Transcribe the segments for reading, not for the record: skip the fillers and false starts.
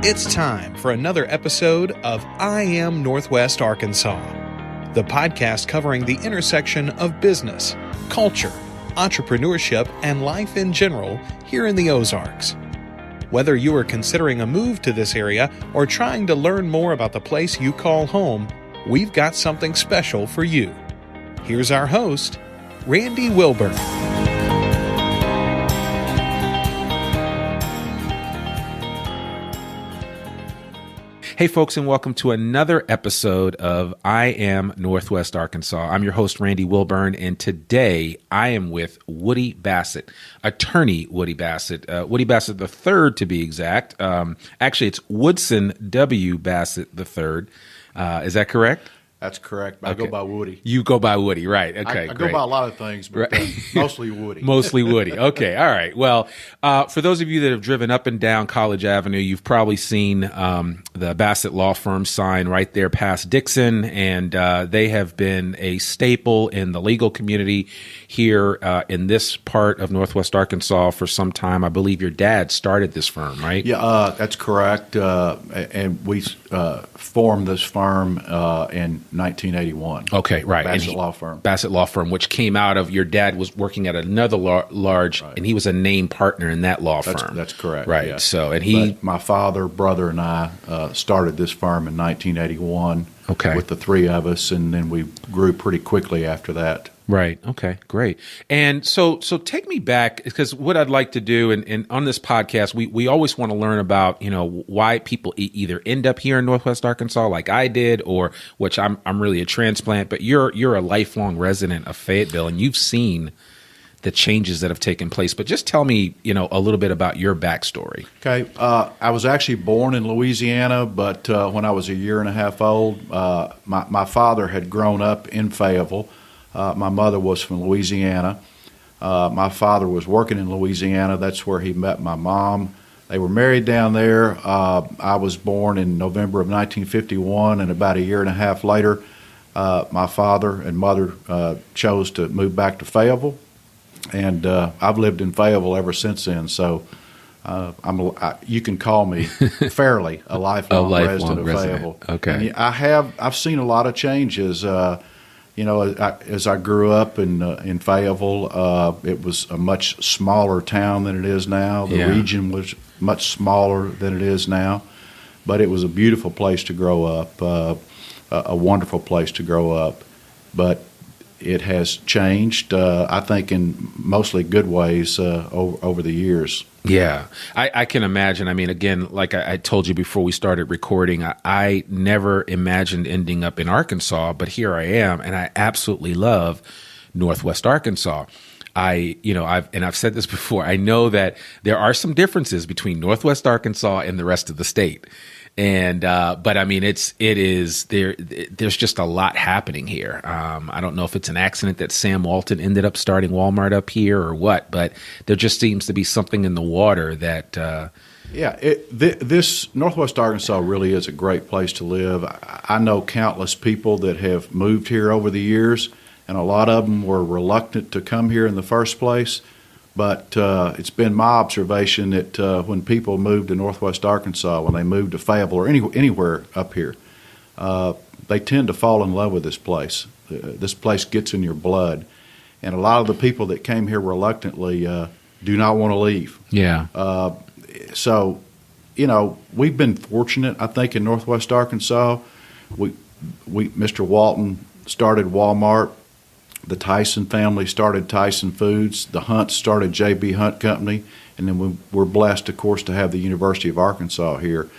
It's time for another episode of I Am Northwest Arkansas, the podcast covering the intersection of business, culture, entrepreneurship, and life in general here in the Ozarks. Whether you are considering a move to this area or trying to learn more about the place you call home, we've got something special for you. Here's our host, Randy Wilburn. Hey folks, and welcome to another episode of I Am Northwest Arkansas. I'm your host, Randy Wilburn, and today I am with Woody Bassett, attorney Woody Bassett. Woody Bassett III, to be exact. Actually, it's Woodson W. Bassett III. Is that correct? That's correct. I go by Woody. You go by Woody, right. Okay, I go by a lot of things, but mostly Woody. Mostly Woody. Okay, all right. Well, for those of you that have driven up and down College Avenue, you've probably seen the Bassett Law Firm sign right there past Dixon, and they have been a staple in the legal community here in this part of Northwest Arkansas for some time. I believe your dad started this firm, right? Yeah, that's correct. And we formed this firm in 1981. Okay, right. Bassett Law Firm. Bassett Law Firm, which came out of your dad was working at another large, right. And he was a named partner in that law firm. That's correct. Right. Yeah. So, and but my father, brother, and I started this firm in 1981. Okay. With the three of us, and then we grew pretty quickly after that. Right. Okay. Great. And so take me back, because what I'd like to do, and on this podcast, we always want to learn about, why people either end up here in Northwest Arkansas, like I did, or which I'm really a transplant, but you're a lifelong resident of Fayetteville, and you've seen the changes that have taken place. But just tell me, a little bit about your backstory. Okay. I was actually born in Louisiana, but when I was a year and a half old, my father had grown up in Fayetteville. My mother was from Louisiana. My father was working in Louisiana. That's where he met my mom. They were married down there. I was born in November of 1951, and about a year and a half later, my father and mother chose to move back to Fayetteville. And I've lived in Fayetteville ever since then. So you can call me fairly a lifelong resident of Fayetteville. Okay. And I've seen a lot of changes. As I grew up in Fayetteville, it was a much smaller town than it is now. The region was much smaller than it is now, but it was a beautiful place to grow up, a wonderful place to grow up. But it has changed, I think, in mostly good ways over the years. Yeah, I can imagine. I mean, again, like I told you before we started recording, I never imagined ending up in Arkansas, but here I am, and I absolutely love Northwest Arkansas. I've said this before. I know that there are some differences between Northwest Arkansas and the rest of the state. And, but I mean, there's just a lot happening here. I don't know if it's an accident that Sam Walton ended up starting Walmart up here or what, but there just seems to be something in the water that, this Northwest Arkansas really is a great place to live. I know countless people that have moved here over the years, and a lot of them were reluctant to come here in the first place. But it's been my observation that when people move to Northwest Arkansas, when they move to Fayetteville or anywhere up here, they tend to fall in love with this place. This place gets in your blood. And a lot of the people that came here reluctantly do not want to leave. Yeah. So, we've been fortunate, I think, in Northwest Arkansas. Mr. Walton started Walmart. The Tyson family started Tyson Foods. The Hunts started J.B. Hunt Company. And then we're blessed, of course, to have the University of Arkansas here.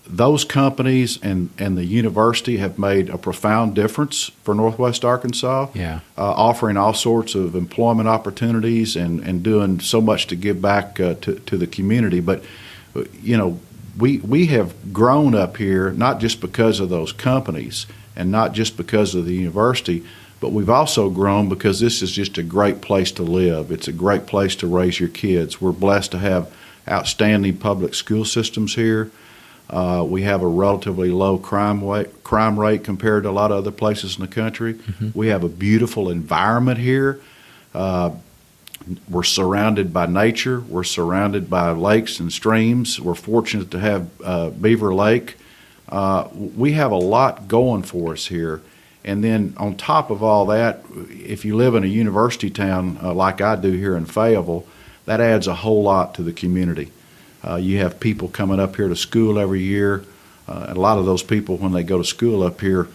Those companies and the university have made a profound difference for Northwest Arkansas, offering all sorts of employment opportunities and doing so much to give back to the community. But, we have grown up here not just because of those companies and not just because of the university, but we've also grown because this is just a great place to live. It's a great place to raise your kids. We're blessed to have outstanding public school systems here. We have a relatively low crime rate compared to a lot of other places in the country. Mm-hmm. We have a beautiful environment here. We're surrounded by nature. We're surrounded by lakes and streams. We're fortunate to have Beaver Lake. We have a lot going for us here. And then on top of all that, if you live in a university town like I do here in Fayetteville, that adds a whole lot to the community. You have people coming up here to school every year. A lot of those people, when they go to school up here,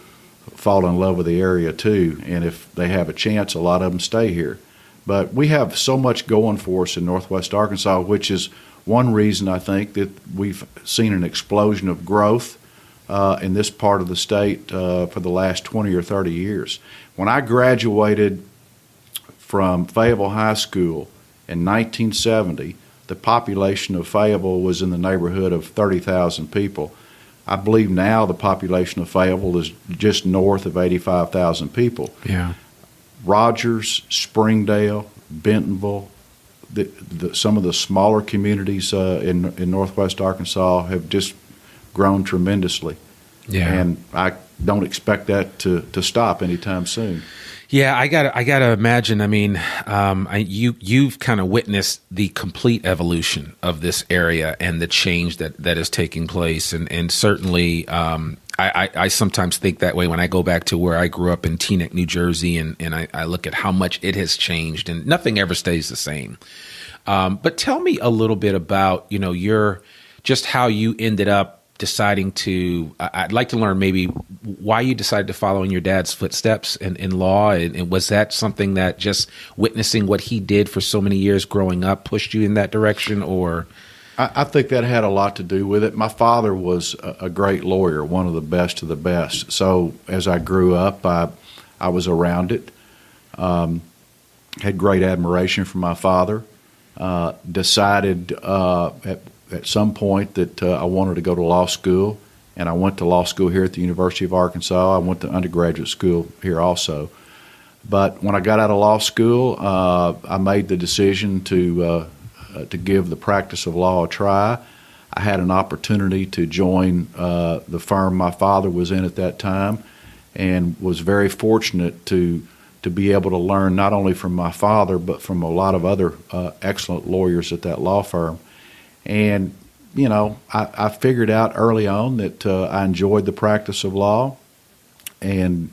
fall in love with the area too. And if they have a chance, a lot of them stay here. But we have so much going for us in Northwest Arkansas, which is one reason I think that we've seen an explosion of growth in this part of the state for the last 20 or 30 years. When I graduated from Fayetteville High School in 1970, the population of Fayetteville was in the neighborhood of 30,000 people. I believe now the population of Fayetteville is just north of 85,000 people. Yeah. Rogers, Springdale, Bentonville, some of the smaller communities in Northwest Arkansas have just grown tremendously. Yeah. And I don't expect that to stop anytime soon. Yeah, I gotta imagine. I mean, you've kind of witnessed the complete evolution of this area and the change that is taking place, and certainly, I sometimes think that way when I go back to where I grew up in Teaneck, New Jersey, and I look at how much it has changed, and nothing ever stays the same. But tell me a little bit about your just how you ended up deciding to. I'd like to learn maybe why you decided to follow in your dad's footsteps in law, and was that something that just witnessing what he did for so many years growing up pushed you in that direction, or? I think that had a lot to do with it. My father was a great lawyer, one of the best of the best. So as I grew up, I was around it, had great admiration for my father, decided at some point that I wanted to go to law school, and I went to law school here at the University of Arkansas. I went to undergraduate school here also. But when I got out of law school, I made the decision to give the practice of law a try. I had an opportunity to join the firm my father was in at that time, and was very fortunate to be able to learn not only from my father but from a lot of other excellent lawyers at that law firm. And I figured out early on that I enjoyed the practice of law, and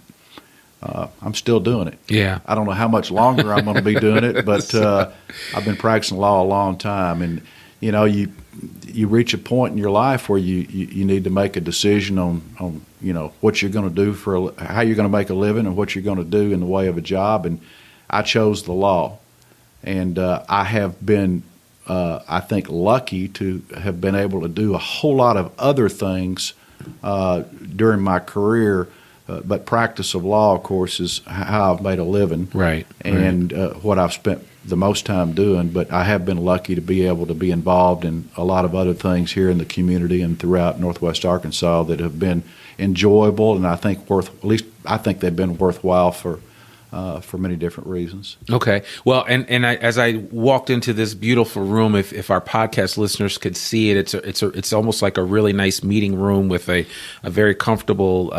I'm still doing it. Yeah. I don't know how much longer I'm going to be doing it, but I've been practicing law a long time. And, you reach a point in your life where you need to make a decision on what you're going to do how you're going to make a living and what you're going to do in the way of a job. And I chose the law. And I have been, I think, lucky to have been able to do a whole lot of other things during my career. But practice of law, of course, is how I've made a living, right? And what I've spent the most time doing. But I have been lucky to be able to be involved in a lot of other things here in the community and throughout Northwest Arkansas that have been enjoyable, and I think I think they've been worthwhile for many different reasons. Okay. Well, and as I walked into this beautiful room, if our podcast listeners could see it, it's almost like a really nice meeting room with a very comfortable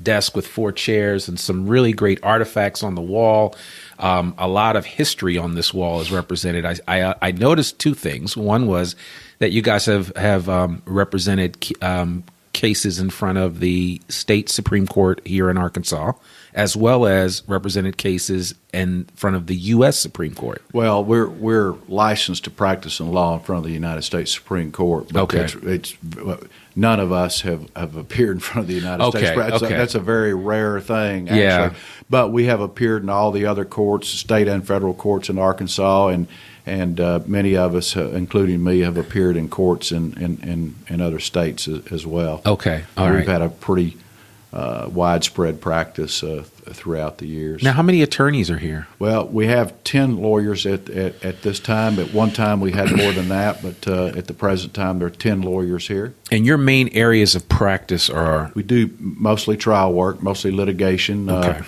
desk with 4 chairs and some really great artifacts on the wall. A lot of history on this wall is represented. I noticed 2 things. One was that you guys have represented cases in front of the state Supreme Court here in Arkansas, as well as represented cases in front of the U.S. Supreme Court. Well, we're licensed to practice in law in front of the United States Supreme Court. But okay. It's none of us have appeared in front of the United States. That's a very rare thing, actually. Yeah. But we have appeared in all the other courts, state and federal courts in Arkansas, and many of us, including me, have appeared in courts in other states as well. Okay, all right. We've had a pretty widespread practice throughout the years. Now, how many attorneys are here? Well, we have 10 lawyers at this time. At one time, we had more than that, but at the present time, there are 10 lawyers here. And your main areas of practice are? We do mostly trial work, mostly litigation. Okay.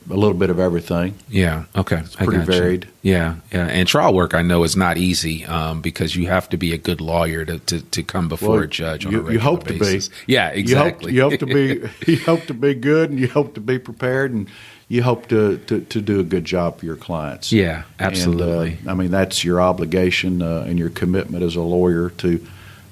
a little bit of everything. Yeah. Okay. It's pretty varied. Yeah. Yeah. And trial work, I know, is not easy because you have to be a good lawyer to come before a judge on a regular you hope basis. To be. Yeah, exactly. You hope to be. You hope to be good, and you hope to be prepared, and you hope to do a good job for your clients. Yeah, absolutely. And, I mean, that's your obligation and your commitment as a lawyer to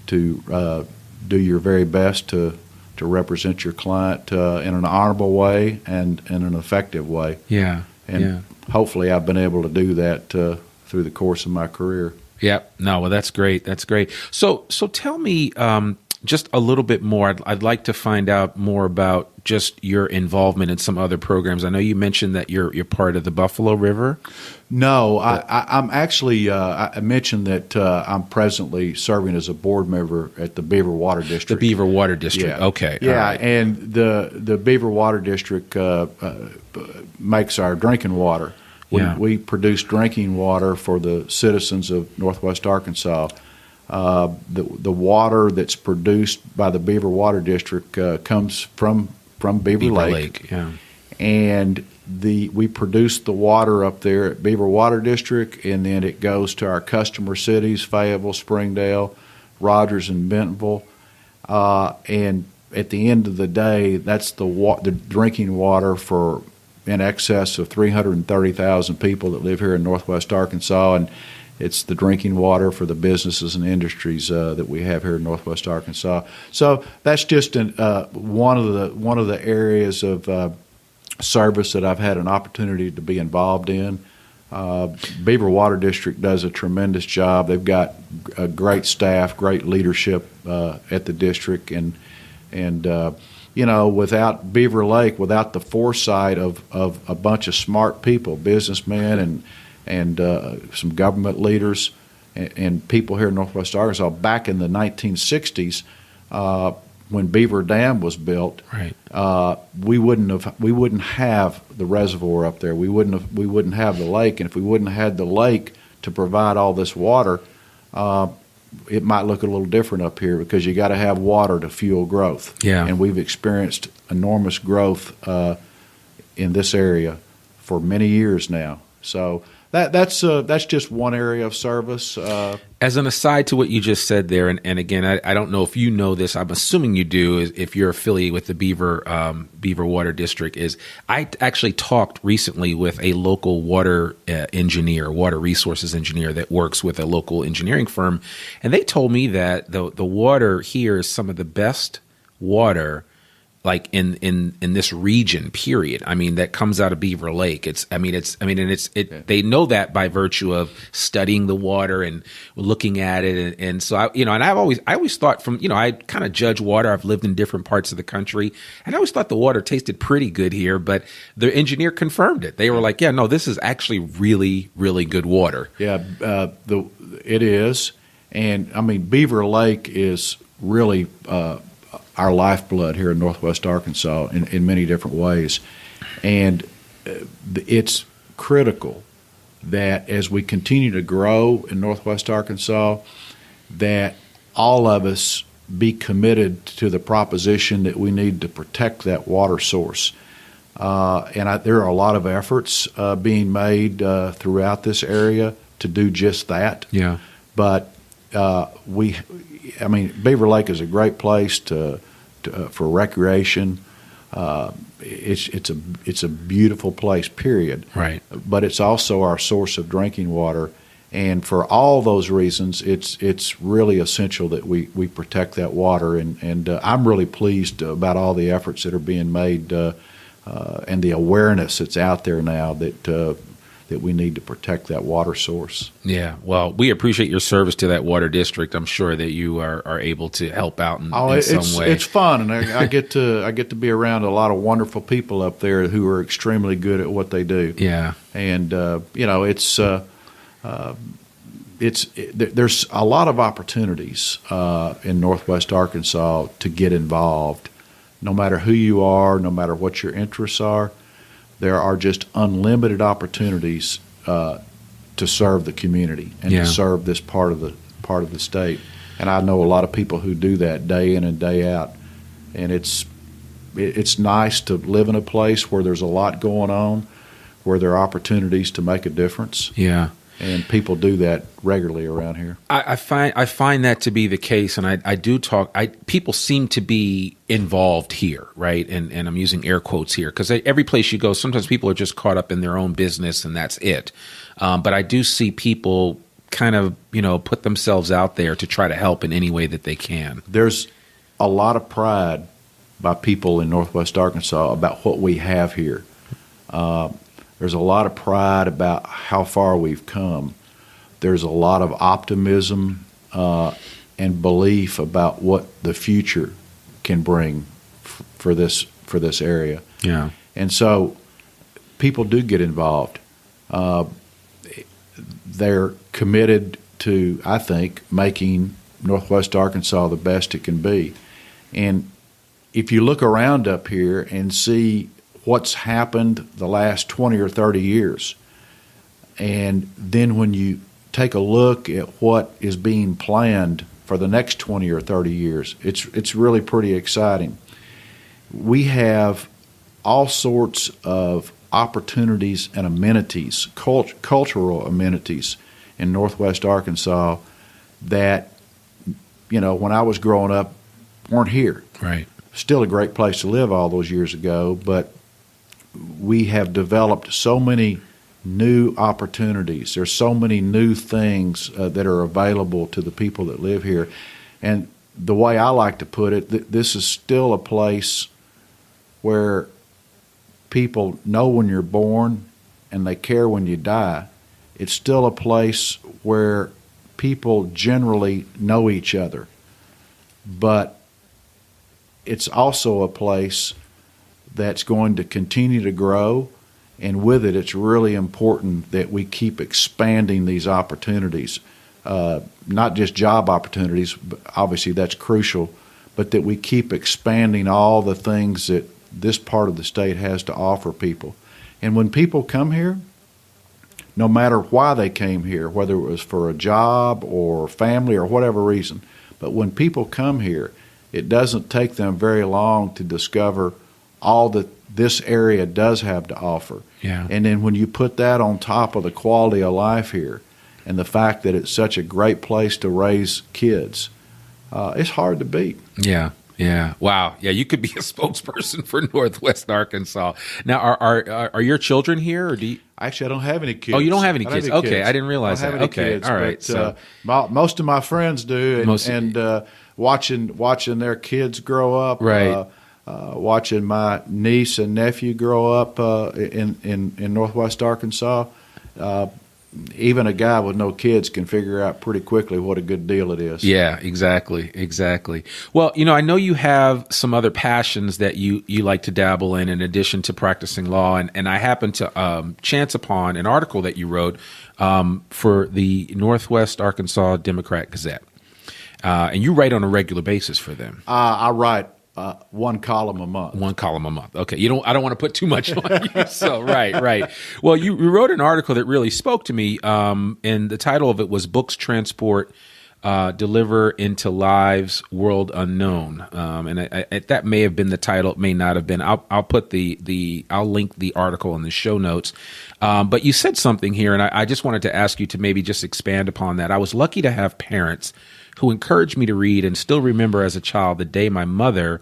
do your very best to represent your client in an honorable way and in an effective way. Yeah. And hopefully I've been able to do that through the course of my career. Yep. No, well, that's great. That's great. So tell me just a little bit more. I'd like to find out more about just your involvement in some other programs. I know you mentioned that you're part of the Buffalo River. No, I'm actually. I mentioned that I'm presently serving as a board member at the Beaver Water District. The Beaver Water District. Yeah. Okay. Yeah, all right. And the Beaver Water District makes our drinking water. We produce drinking water for the citizens of Northwest Arkansas. The water that's produced by the Beaver Water District comes from Beaver Lake. Yeah. And we produce the water up there at Beaver Water District, and then it goes to our customer cities, Fayetteville, Springdale, Rogers, and Bentonville. And at the end of the day, that's the drinking water for in excess of 330,000 people that live here in Northwest Arkansas, and it's the drinking water for the businesses and industries that we have here in Northwest Arkansas. So that's just one of the areas of service that I've had an opportunity to be involved in. Beaver Water District does a tremendous job. They've got a great staff, great leadership at the district, and without Beaver Lake, without the foresight of a bunch of smart people, businessmen and some government leaders and people here in Northwest Arkansas back in the 1960s, when Beaver Dam was built, right. We wouldn't have the reservoir up there. We wouldn't have the lake, and if we wouldn't have had the lake to provide all this water, it might look a little different up here because you got to have water to fuel growth. Yeah. And we've experienced enormous growth in this area for many years now. So that's just one area of service. As an aside to what you just said there, and again, I don't know if you know this. I'm assuming you do. If you're affiliated with the Beaver Water District, I actually talked recently with a local water engineer, water resources engineer that works with a local engineering firm, and they told me that the water here is some of the best water like in this region, period. I mean, that comes out of Beaver Lake. They know that by virtue of studying the water and looking at it. And so I always thought I kind of judge water. I've lived in different parts of the country, and I always thought the water tasted pretty good here, but the engineer confirmed it. They were like, yeah, no, this is actually really, really good water. Yeah, it is. And I mean, Beaver Lake is really, our lifeblood here in Northwest Arkansas in many different ways. And it's critical that as we continue to grow in Northwest Arkansas, that all of us be committed to the proposition that we need to protect that water source. There are a lot of efforts being made throughout this area to do just that. Yeah. But Beaver Lake is a great place for recreation. It's a beautiful place, period. Right. But it's also our source of drinking water, and for all those reasons, it's really essential that we protect that water. And I'm really pleased about all the efforts that are being made and the awareness that's out there now that we need to protect that water source. Yeah, well, we appreciate your service to that water district. I'm sure that you are able to help out in some way. It's fun, and I get to be around a lot of wonderful people up there who are extremely good at what they do. Yeah, and there's a lot of opportunities in Northwest Arkansas to get involved. No matter who you are, no matter what your interests are, there are just unlimited opportunities to serve the community and to serve this part of the state. And I know a lot of people who do that day in and day out, and it's it's nice to live in a place where there's a lot going on, where there are opportunities to make a difference. Yeah. And people do that regularly around here. I find that to be the case, and I do talk. People seem to be involved here, right? And I'm using air quotes here because every place you go, sometimes people are just caught up in their own business, and that's it. But I do see people kind of put themselves out there to try to help in any way that they can. There's a lot of pride by people in Northwest Arkansas about what we have here. There's a lot of pride about how far we've come. There's a lot of optimism and belief about what the future can bring for this area. Yeah. And so people do get involved. They're committed to, I think, making Northwest Arkansas the best it can be. And if you look around up here and see what's happened the last 20 or 30 years, and then when you take a look at what is being planned for the next 20 or 30 years, it's really pretty exciting. We have all sorts of opportunities and amenities, cultural amenities in Northwest Arkansas that, when I was growing up, weren't here. Right. Still a great place to live all those years ago, but we have developed so many new opportunities. There's so many new things that are available to the people that live here. And the way I like to put it, this is still a place where people know when you're born and they care when you die. It's still a place where people generally know each other. But it's also a place that's going to continue to grow, and with it, it's really important that we keep expanding these opportunities, not just job opportunities, but obviously that's crucial, but that we keep expanding all the things that this part of the state has to offer people. And when people come here, no matter why they came here, whether it was for a job or family or whatever reason, but when people come here, it doesn't take them very long to discover all that this area does have to offer. Yeah. And then when you put that on top of the quality of life here and the fact that it's such a great place to raise kids, it's hard to beat. Yeah. Yeah. Wow. Yeah. You could be a spokesperson for Northwest Arkansas. Now, are your children here, or do you? Actually, I don't have any kids. Oh, you don't have any kids? Okay, I didn't realize that. Okay, kids, all right. But, most of my friends do, and watching their kids grow up, right. Watching my niece and nephew grow up in Northwest Arkansas. Even a guy with no kids can figure out pretty quickly what a good deal it is. Yeah, exactly. Well, I know you have some other passions that you like to dabble in addition to practicing law, and I happened to chance upon an article that you wrote for the Northwest Arkansas Democrat Gazette, and you write on a regular basis for them. I write one column a month. One column a month. Okay. I don't want to put too much on you. So, right. Well, you wrote an article that really spoke to me. And the title of it was Books Transport, Deliver into Lives World Unknown. And that may have been the title. It may not have been. I'll put I'll link the article in the show notes. But you said something here, and I just wanted to ask you to maybe just expand upon that. I was lucky to have parents who encouraged me to read, and still remember as a child the day my mother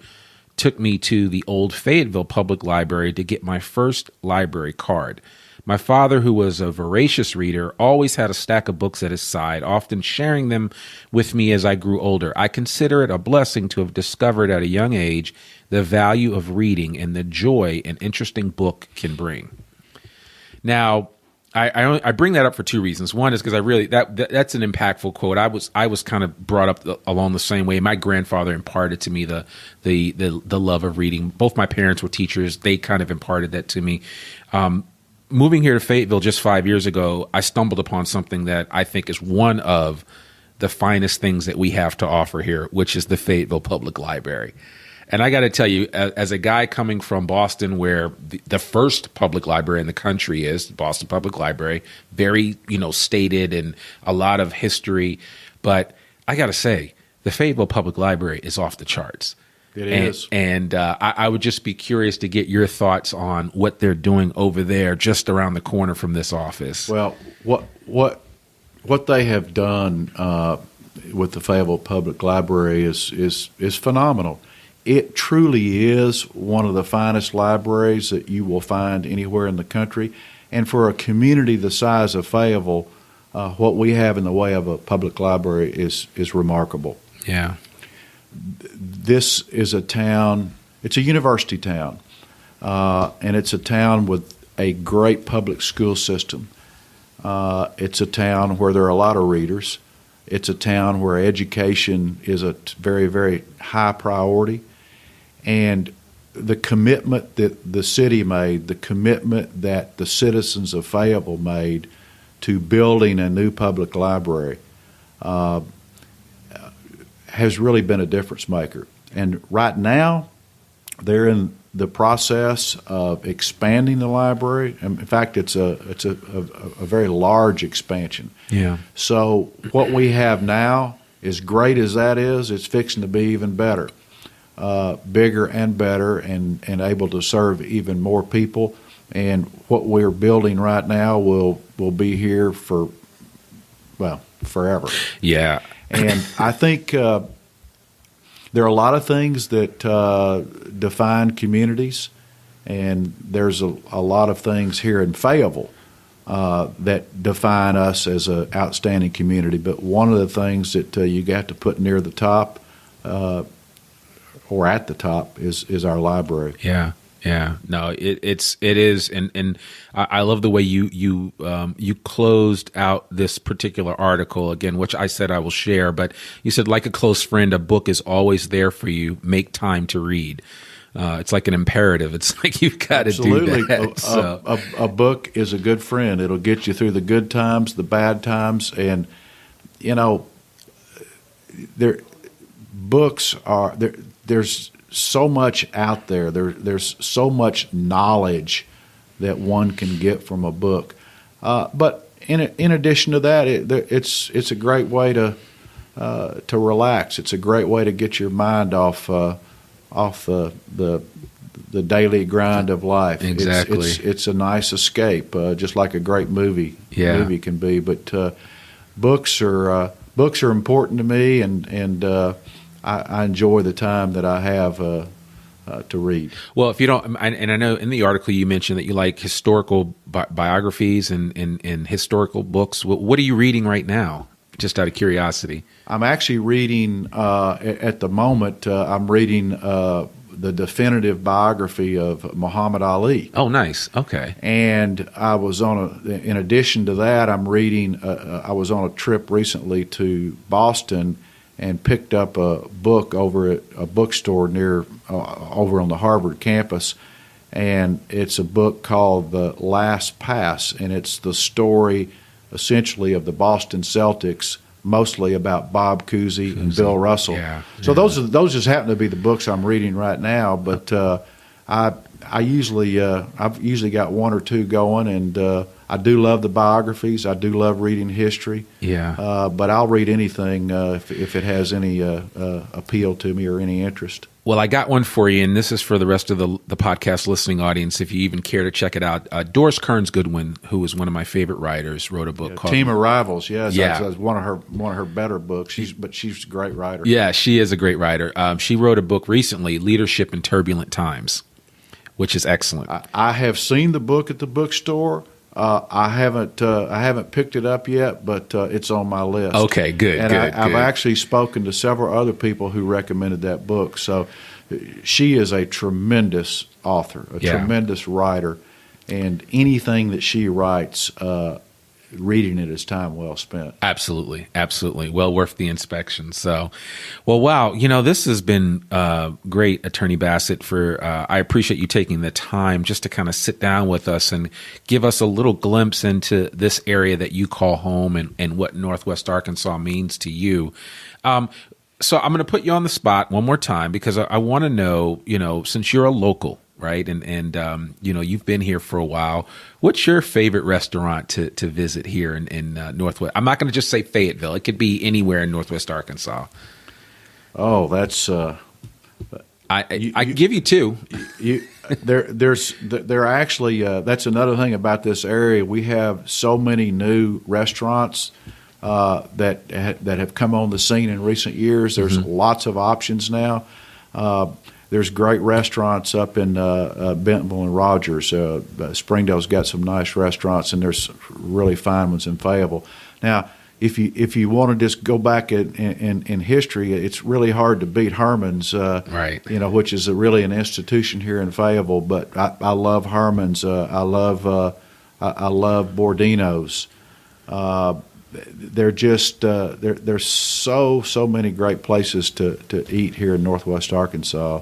took me to the old Fayetteville Public Library to get my first library card. My father, who was a voracious reader, always had a stack of books at his side, often sharing them with me as I grew older. I consider it a blessing to have discovered at a young age the value of reading and the joy an interesting book can bring. Now, I bring that up for two reasons. One is because I really that's an impactful quote. I was kind of brought up along the same way. My grandfather imparted to me the love of reading. Both my parents were teachers. They kind of imparted that to me. Moving here to Fayetteville just 5 years ago, I stumbled upon something that I think is one of the finest things that we have to offer here, which is the Fayetteville Public Library. And I got to tell you, as a guy coming from Boston, where the first public library in the country is Boston Public Library, very, stated and a lot of history. But I got to say, the Fayetteville Public Library is off the charts. It is. And I would just be curious to get your thoughts on what they're doing over there just around the corner from this office. Well, what they have done with the Fayetteville Public Library is phenomenal. It truly is one of the finest libraries that you will find anywhere in the country. And for a community the size of Fayetteville, what we have in the way of a public library is remarkable. Yeah. This is a town, it's a university town, and it's a town with a great public school system. It's a town where there are a lot of readers. It's a town where education is a very, very high priority. And the commitment that the city made, the commitment that the citizens of Fayetteville made to building a new public library has really been a difference maker. And right now, they're in the process of expanding the library. In fact, it's a very large expansion. Yeah. So what we have now, as great as that is, it's fixing to be even better, bigger and better, and able to serve even more people. And what we're building right now will be here for, well, forever. Yeah. And I think there are a lot of things that define communities, and there's a lot of things here in Fayetteville that define us as an outstanding community. But one of the things that you got to put near the top or at the top is our library. Yeah. Yeah, no, it is, and I love the way you closed out this particular article again, which I said I will share. But you said, like a close friend, a book is always there for you. Make time to read. It's like an imperative. It's like you've got to do that. A book is a good friend. It'll get you through the good times, the bad times, and books are there. There's so much out there. There's so much knowledge that one can get from a book. But in addition to that, it's a great way to relax. It's a great way to get your mind off the daily grind of life. Exactly. It's a nice escape, just like a great movie can be. But books are important to me, and I enjoy the time that I have to read. Well, if you don't, and I know in the article you mentioned that you like historical biographies and historical books. What are you reading right now? Just out of curiosity. I'm actually reading, at the moment, I'm reading the definitive biography of Muhammad Ali. Oh, nice. Okay. And I was in addition to that, I'm reading, I was on a trip recently to Boston and picked up a book over at a bookstore over on the Harvard campus, and it's a book called The Last Pass, and it's the story essentially of the Boston Celtics, mostly about Bob Cousy and Bill Russell. Yeah. So those just happen to be the books I'm reading right now, but I've usually got one or two going, and I do love the biographies. I do love reading history. Yeah. But I'll read anything if it has any appeal to me or any interest. Well, I got one for you, and this is for the rest of the podcast listening audience, if you even care to check it out. Doris Kearns Goodwin, who is one of my favorite writers, wrote a book called Team of Rivals. Yes, yeah. That's one of her better books. She's a great writer. Yeah, she is a great writer. She wrote a book recently, Leadership in Turbulent Times, which is excellent. I have seen the book at the bookstore. I haven't picked it up yet, but it's on my list. Okay, good. And good. I've actually spoken to several other people who recommended that book. So she is a tremendous author, tremendous writer, and anything that she writes, reading it is time well spent. Absolutely. Absolutely. Well worth the inspection. So, well, wow. This has been great, Attorney Bassett. I appreciate you taking the time just to kind of sit down with us and give us a little glimpse into this area that you call home and what Northwest Arkansas means to you. So I'm going to put you on the spot one more time because I want to know, since you're a local, right? And you've been here for a while. What's your favorite restaurant to visit here in Northwest? I'm not going to just say Fayetteville. It could be anywhere in Northwest Arkansas. Oh, that's I give you two. There actually that's another thing about this area. We have so many new restaurants that have come on the scene in recent years. There's lots of options now. There's great restaurants up in Bentonville and Rogers. Springdale's got some nice restaurants, and there's really fine ones in Fayetteville. Now, if you want to just go back in history, it's really hard to beat Herman's, right? Which is really an institution here in Fayetteville. But I love Herman's. I love Bordino's. They're just there's so many great places to eat here in Northwest Arkansas.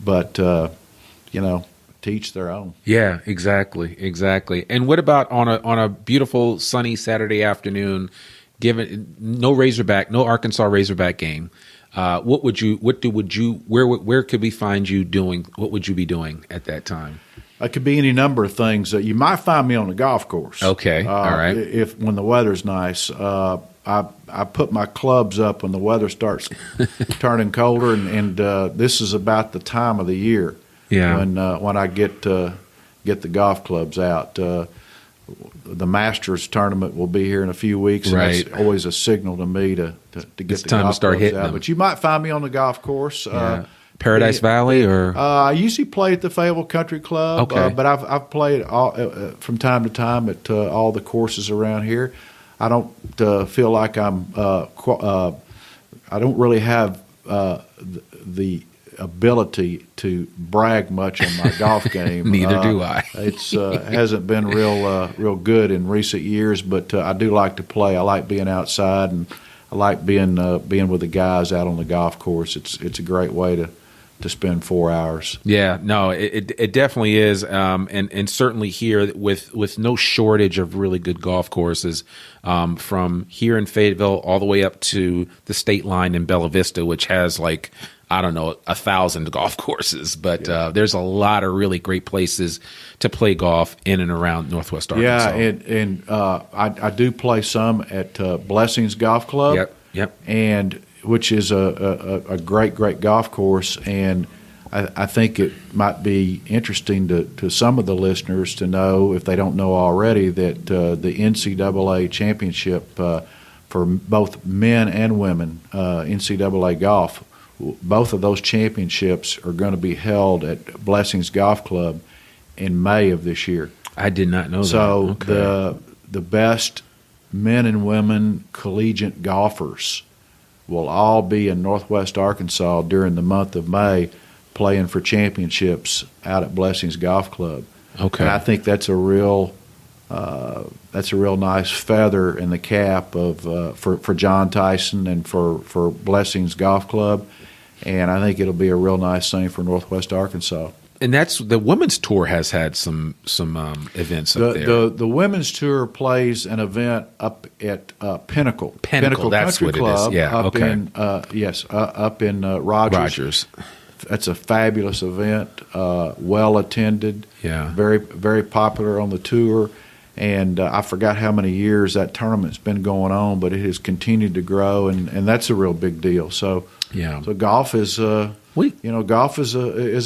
But to each their own. Yeah, exactly. And what about on a beautiful sunny Saturday afternoon, given no Arkansas Razorback game? Where could we find you doing? What would you be doing at that time? It could be any number of things. You might find me on the golf course. Okay, all right. When the weather's nice, I put my clubs up when the weather starts turning colder, and this is about the time of the year when I get the golf clubs out. The Masters tournament will be here in a few weeks, and right. it's always a signal to me to get it's the time golf to start clubs hitting out. them. But you might find me on the golf course. Paradise Valley, or I usually play at the Fayetteville Country Club. Okay. But I've played from time to time at all the courses around here. I don't feel like I don't really have the ability to brag much on my golf game. Neither do I. It's hasn't been real good in recent years, but I do like to play. I like being outside, and I like being with the guys out on the golf course. It's a great way to spend 4 hours. Yeah, no, it definitely is, and certainly here with no shortage of really good golf courses, from here in Fayetteville all the way up to the state line in Bella Vista, which has 1,000 golf courses. But there's a lot of really great places to play golf in and around Northwest Arkansas. Yeah, and I do play some at Blessings Golf Club. Yep. And which is a great great course, and I think it might be interesting to some of the listeners to know, if they don't know already, that the NCAA championship for both men and women, NCAA golf, both of those championships are going to be held at Blessings Golf Club in May of this year. I did not know that. So okay. the best men and women collegiate golfers will all be in Northwest Arkansas during the month of May, playing for championships out at Blessings Golf Club. Okay, and I think that's a real nice feather in the cap of for John Tyson and for Blessings Golf Club, and I think it'll be a real nice thing for Northwest Arkansas. And that's the women's tour has had some events up there. The women's tour plays an event up at Pinnacle. Pinnacle, that's Country what Club, it is. Yeah, up in Rogers. That's a fabulous event, well attended. Yeah, very very popular on the tour. And I forgot how many years that tournament's been going on, but it has continued to grow, and that's a real big deal. So golf is. Golf is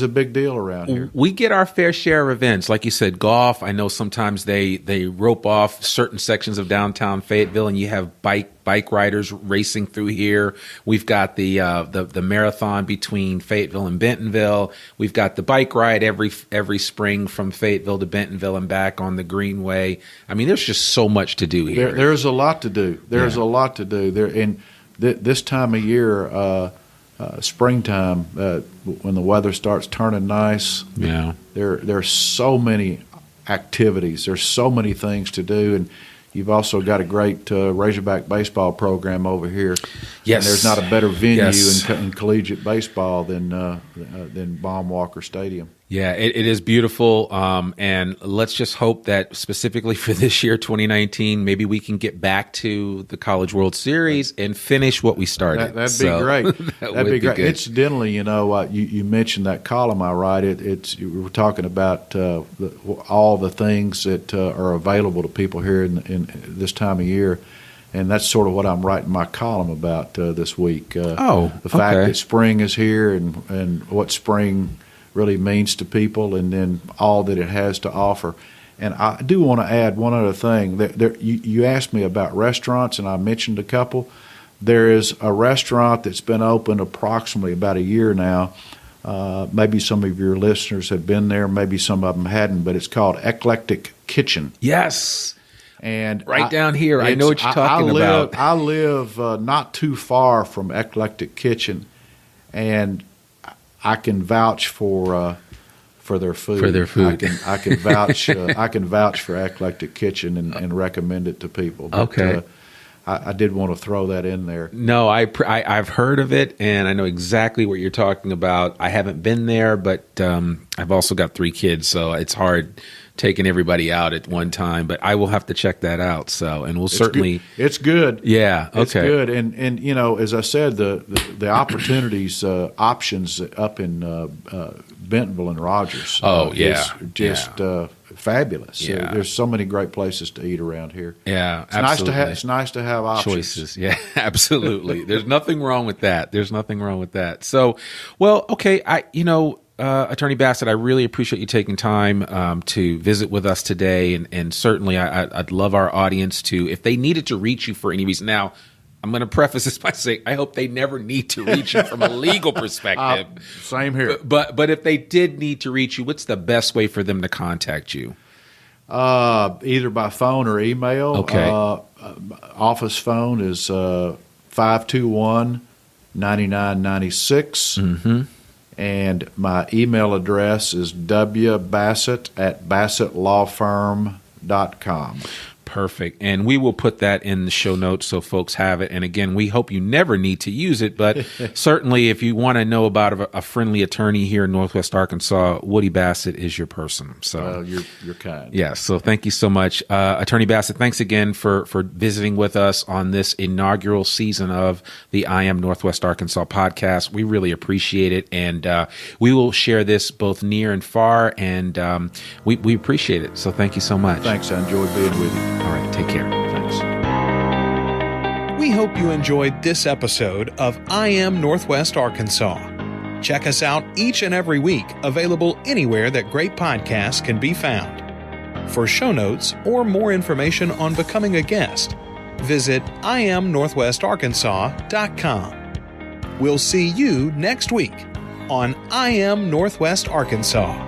a big deal around here. We get our fair share of events, like you said. Golf. I know sometimes they rope off certain sections of downtown Fayetteville, and you have bike riders racing through here. We've got the marathon between Fayetteville and Bentonville. We've got the bike ride every spring from Fayetteville to Bentonville and back on the Greenway. I mean, there's just so much to do here. There's a lot to do. A lot to do there, and this time of year. Springtime, when the weather starts turning nice, there's so many activities. There's so many things to do, and you've also got a great Razorback baseball program over here. Yes, and there's not a better venue in collegiate baseball than Baum Walker Stadium. Yeah, it is beautiful, and let's just hope that specifically for this year, 2019, maybe we can get back to the College World Series and finish what we started. That'd be great. That'd be great. Good. Incidentally, you mentioned that column I write. We were talking about all the things that are available to people here in this time of year. And that's sort of what I'm writing my column about this week. The fact that spring is here and what spring really means to people, and then all that it has to offer. And I do want to add one other thing. You asked me about restaurants, and I mentioned a couple. There is a restaurant that's been open approximately about a year now. Maybe some of your listeners have been there, maybe some of them hadn't, but it's called Eclectic Kitchen. Yes. And down here, I know what you're talking about. I live not too far from Eclectic Kitchen, and I can vouch for their food. For their food, I can vouch. I can vouch for Eclectic Kitchen and recommend it to people. But, okay. I did want to throw that in there. No, I've heard of it, and I know exactly what you're talking about. I haven't been there, but I've also got 3 kids, so it's hard taking everybody out at one time. But I will have to check that out. So, and it's good. Yeah, okay, it's good. And as I said, the opportunities, options up in Bentonville and Rogers. Is just fabulous. Yeah. There's so many great places to eat around here. Yeah, it's absolutely. It's nice to have options. Choices. Yeah, absolutely. There's nothing wrong with that. So, well, okay. Attorney Bassett, I really appreciate you taking time to visit with us today, and certainly I'd love our audience to, if they needed to reach you for any reason. Now, I'm going to preface this by saying I hope they never need to reach you from a legal perspective. Same here. But if they did need to reach you, what's the best way for them to contact you? Either by phone or email. Okay. Office phone is 521-9996. Mm-hmm. And my email address is wbassett@bassettlawfirm.com. Perfect. And we will put that in the show notes so folks have it. And again, we hope you never need to use it, but certainly if you want to know about a friendly attorney here in Northwest Arkansas, Woody Bassett is your person. So you're kind. Yeah. So thank you so much. Attorney Bassett, thanks again for visiting with us on this inaugural season of the I Am Northwest Arkansas podcast. We really appreciate it. And we will share this both near and far. And we appreciate it. So thank you so much. Thanks. I enjoyed being with you. All right, take care. Thanks. We hope you enjoyed this episode of I Am Northwest Arkansas. Check us out each and every week, available anywhere that great podcasts can be found. For show notes or more information on becoming a guest, visit IamNorthwestArkansas.com. We'll see you next week on I Am Northwest Arkansas.